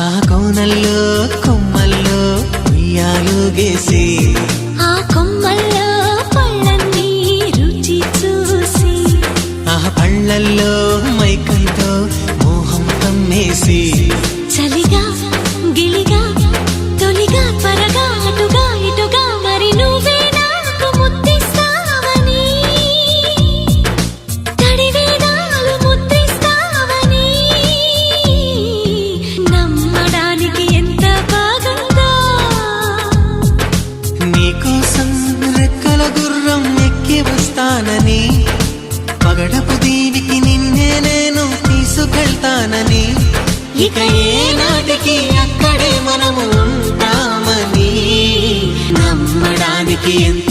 ఆ కోనల్లో కొమ్మల్లో ఉయ్యాలుగేసి ఆ కొమ్మల్లో పళ్ళన్నీ రుచి చూసి ఆ పళ్ళల్లో మైకంతో మోహం కమ్మేసి చలిగా గిలిగా తొలిగా త్వరగా అటుగా ఇటుగా మరి నువ్వే నాకు ముద్దిస్తావని తడివేదాలు ముద్రిస్తావని నమ్మడానికి ఎంత బాగుందో నీకోసం రెక్కల గుర్రం ఎక్కి వస్తానని పగడపు దీవికి నిన్నే నేను తీసుకెళ్తానని ఇక ఏనాటికి అక్కడే మనము ఉంటామని నమ్మడానికి ఎంత